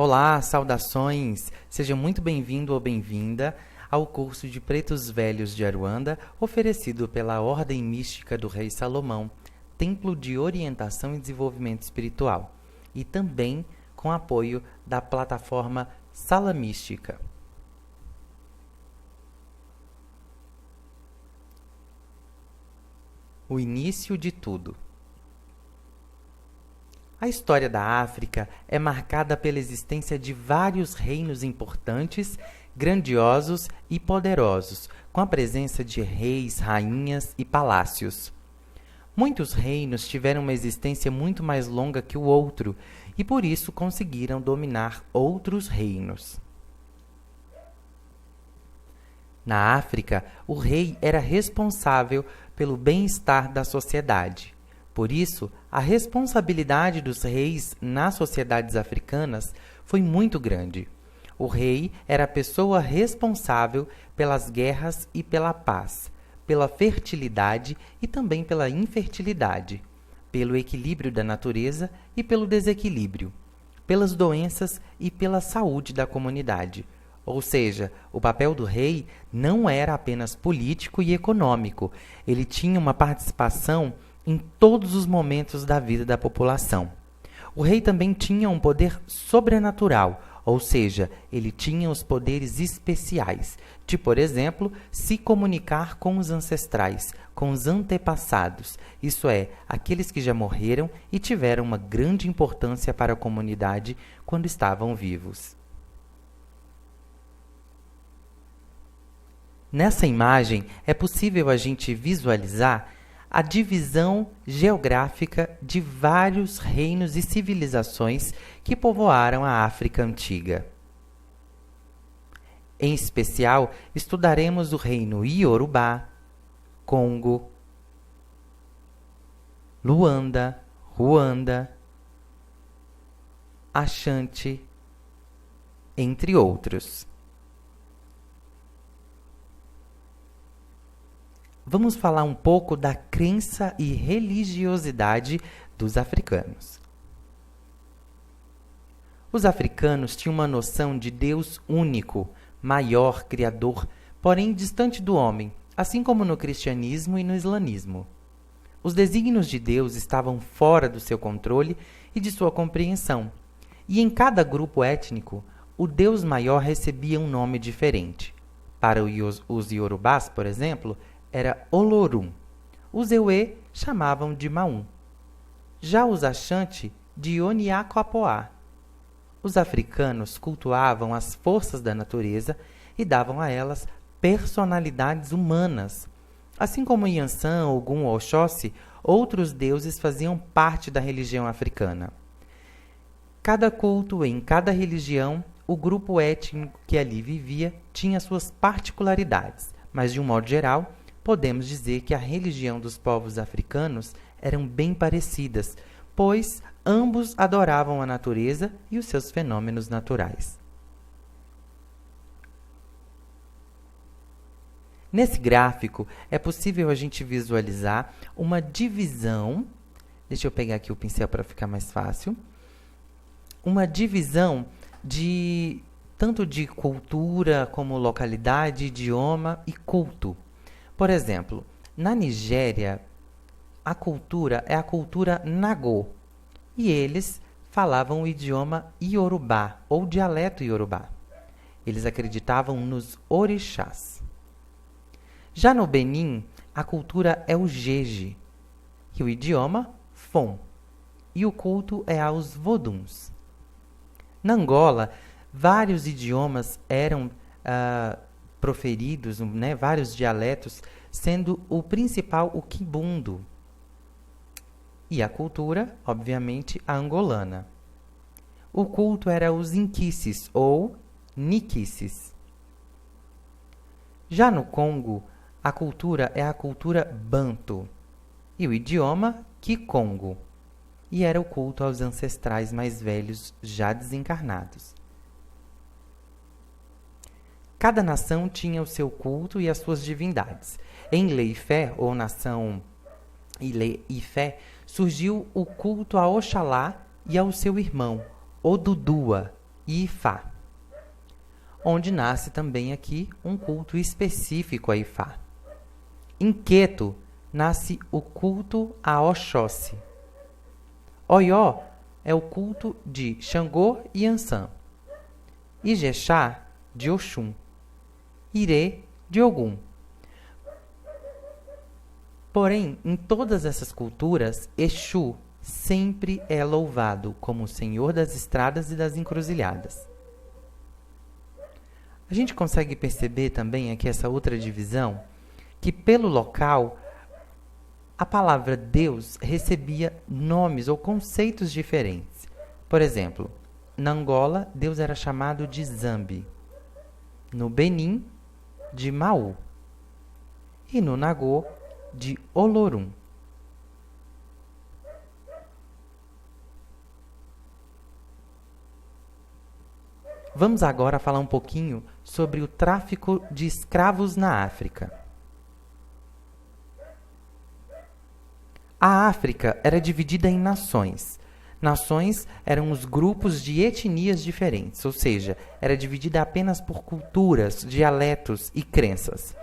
Olá, saudações! Seja muito bem-vindo ou bem-vinda ao curso de Pretos Velhos de Aruanda, oferecido pela Ordem Mística do Rei Salomão, Templo de Orientação e Desenvolvimento Espiritual, e também com apoio da plataforma Sala Mística. O início de tudo. A história da África é marcada pela existência de vários reinos importantes, grandiosos e poderosos, com a presença de reis, rainhas e palácios. Muitos reinos tiveram uma existência muito mais longa que o outro e por isso conseguiram dominar outros reinos. Na África, o rei era responsável pelo bem-estar da sociedade. Por isso, a responsabilidade dos reis nas sociedades africanas foi muito grande. O rei era a pessoa responsável pelas guerras e pela paz, pela fertilidade e também pela infertilidade, pelo equilíbrio da natureza e pelo desequilíbrio, pelas doenças e pela saúde da comunidade. Ou seja, o papel do rei não era apenas político e econômico, ele tinha uma participação em todos os momentos da vida da população. O rei também tinha um poder sobrenatural, ou seja, ele tinha os poderes especiais, de, por exemplo, se comunicar com os ancestrais, com os antepassados, isso é, aqueles que já morreram e tiveram uma grande importância para a comunidade quando estavam vivos. Nessa imagem, é possível a gente visualizar a divisão geográfica de vários reinos e civilizações que povoaram a África antiga. Em especial, estudaremos o reino Iorubá, Congo, Luanda, Ruanda, Ashanti, entre outros. Vamos falar um pouco da crença e religiosidade dos africanos. Os africanos tinham uma noção de Deus único, maior, criador, porém distante do homem, assim como no cristianismo e no islamismo. Os desígnios de Deus estavam fora do seu controle e de sua compreensão, e em cada grupo étnico, o Deus maior recebia um nome diferente. Para os iorubás, por exemplo, era Olorum. Os Ewe chamavam de Maum. Já os Ashanti, de Oniacoapoá. Os africanos cultuavam as forças da natureza e davam a elas personalidades humanas. Assim como Yansan, Ogum ou Oxóssi, outros deuses faziam parte da religião africana. Cada culto em cada religião, o grupo étnico que ali vivia tinha suas particularidades, mas de um modo geral, podemos dizer que a religião dos povos africanos eram bem parecidas, pois ambos adoravam a natureza e os seus fenômenos naturais. Nesse gráfico, é possível a gente visualizar uma divisão, deixa eu pegar aqui o pincel para ficar mais fácil, uma divisão de tanto de cultura como localidade, idioma e culto. Por exemplo, na Nigéria, a cultura é a cultura Nagô, e eles falavam o idioma Iorubá, ou dialeto Iorubá. Eles acreditavam nos orixás. Já no Benin, a cultura é o Jeje, e o idioma Fon, e o culto é aos Voduns. Na Angola, vários idiomas eram proferidos, vários dialetos, sendo o principal o quimbundo. E a cultura, obviamente, a angolana. O culto era os inquices ou niquices. Já no Congo, a cultura é a cultura banto e o idioma kikongo. E era o culto aos ancestrais mais velhos já desencarnados. Cada nação tinha o seu culto e as suas divindades. Em Lei-Fé, ou nação Ifé, surgiu o culto a Oxalá e ao seu irmão, Odudua, e Ifá, onde nasce também aqui um culto específico a Ifá. Em Queto, nasce o culto a Oxóssi. Oió é o culto de Xangô e Ançã. Ijexá, de Oxum. Irê, de Ogum. Porém, em todas essas culturas, Exu sempre é louvado como o Senhor das estradas e das encruzilhadas. A gente consegue perceber também aqui essa outra divisão, que pelo local, a palavra Deus recebia nomes ou conceitos diferentes. Por exemplo, na Angola, Deus era chamado de Zambi. No Benin, de Maú. E no Nagô, de Olorum. Vamos agora falar um pouquinho sobre o tráfico de escravos na África. A África era dividida em nações. Nações eram os grupos de etnias diferentes, ou seja, era dividida apenas por culturas, dialetos e crenças.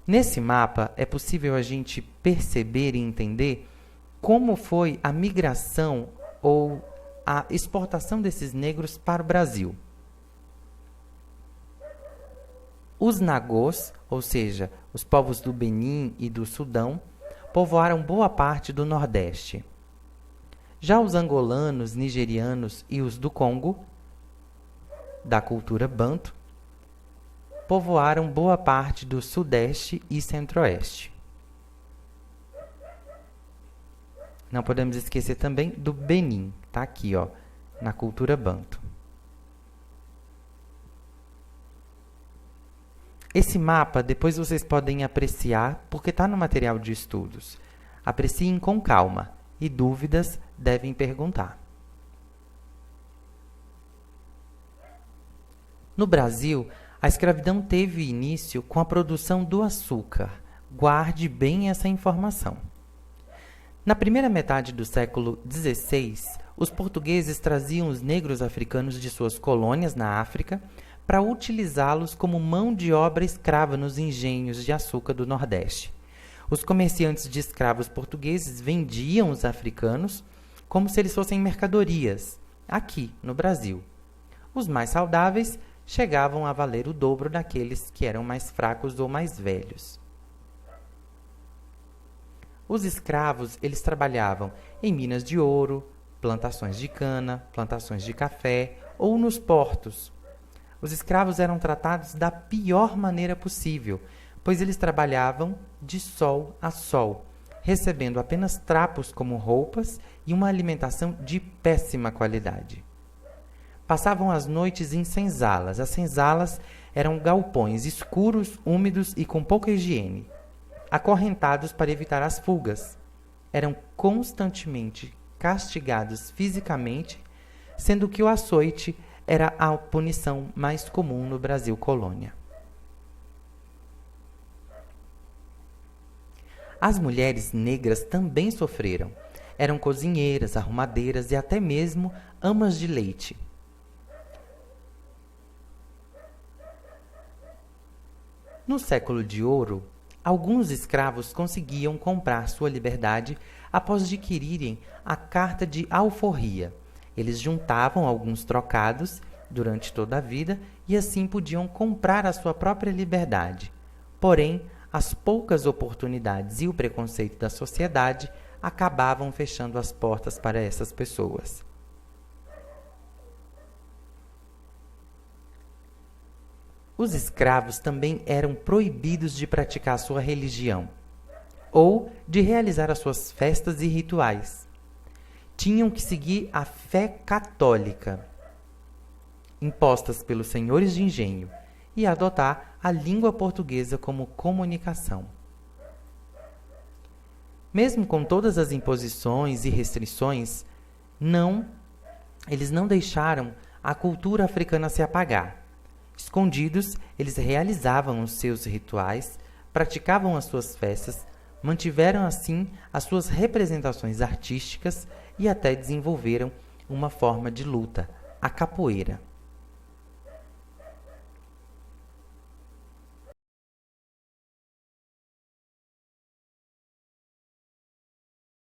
Nesse mapa é possível a gente perceber e entender como foi a migração ou a exportação desses negros para o Brasil. Os nagôs, ou seja, os povos do Benin e do Sudão, povoaram boa parte do Nordeste. Já os angolanos, nigerianos e os do Congo, da cultura banto, povoaram boa parte do Sudeste e Centro-Oeste. Não podemos esquecer também do Benin, tá aqui, ó, na cultura banto. Esse mapa depois vocês podem apreciar, porque está no material de estudos. Apreciem com calma e dúvidas devem perguntar. No Brasil, a escravidão teve início com a produção do açúcar. Guarde bem essa informação. Na primeira metade do século XVI, os portugueses traziam os negros africanos de suas colônias na África para utilizá-los como mão de obra escrava nos engenhos de açúcar do Nordeste. Os comerciantes de escravos portugueses vendiam os africanos como se eles fossem mercadorias, aqui no Brasil. Os mais saudáveis chegavam a valer o dobro daqueles que eram mais fracos ou mais velhos. Os escravos, eles trabalhavam em minas de ouro, plantações de cana, plantações de café ou nos portos. Os escravos eram tratados da pior maneira possível, pois eles trabalhavam de sol a sol, recebendo apenas trapos como roupas e uma alimentação de péssima qualidade. Passavam as noites em senzalas. As senzalas eram galpões escuros, úmidos e com pouca higiene, acorrentados para evitar as fugas. Eram constantemente castigados fisicamente, sendo que o açoite era a punição mais comum no Brasil colônia. As mulheres negras também sofreram. Eram cozinheiras, arrumadeiras e até mesmo amas de leite. No século de ouro, alguns escravos conseguiam comprar sua liberdade após adquirirem a carta de alforria. Eles juntavam alguns trocados durante toda a vida e assim podiam comprar a sua própria liberdade. Porém, as poucas oportunidades e o preconceito da sociedade acabavam fechando as portas para essas pessoas. Os escravos também eram proibidos de praticar sua religião ou de realizar as suas festas e rituais. Tinham que seguir a fé católica, impostas pelos senhores de engenho, e adotar a língua portuguesa como comunicação. Mesmo com todas as imposições e restrições, eles não deixaram a cultura africana se apagar. Escondidos, eles realizavam os seus rituais, praticavam as suas festas, mantiveram assim as suas representações artísticas e até desenvolveram uma forma de luta, a capoeira.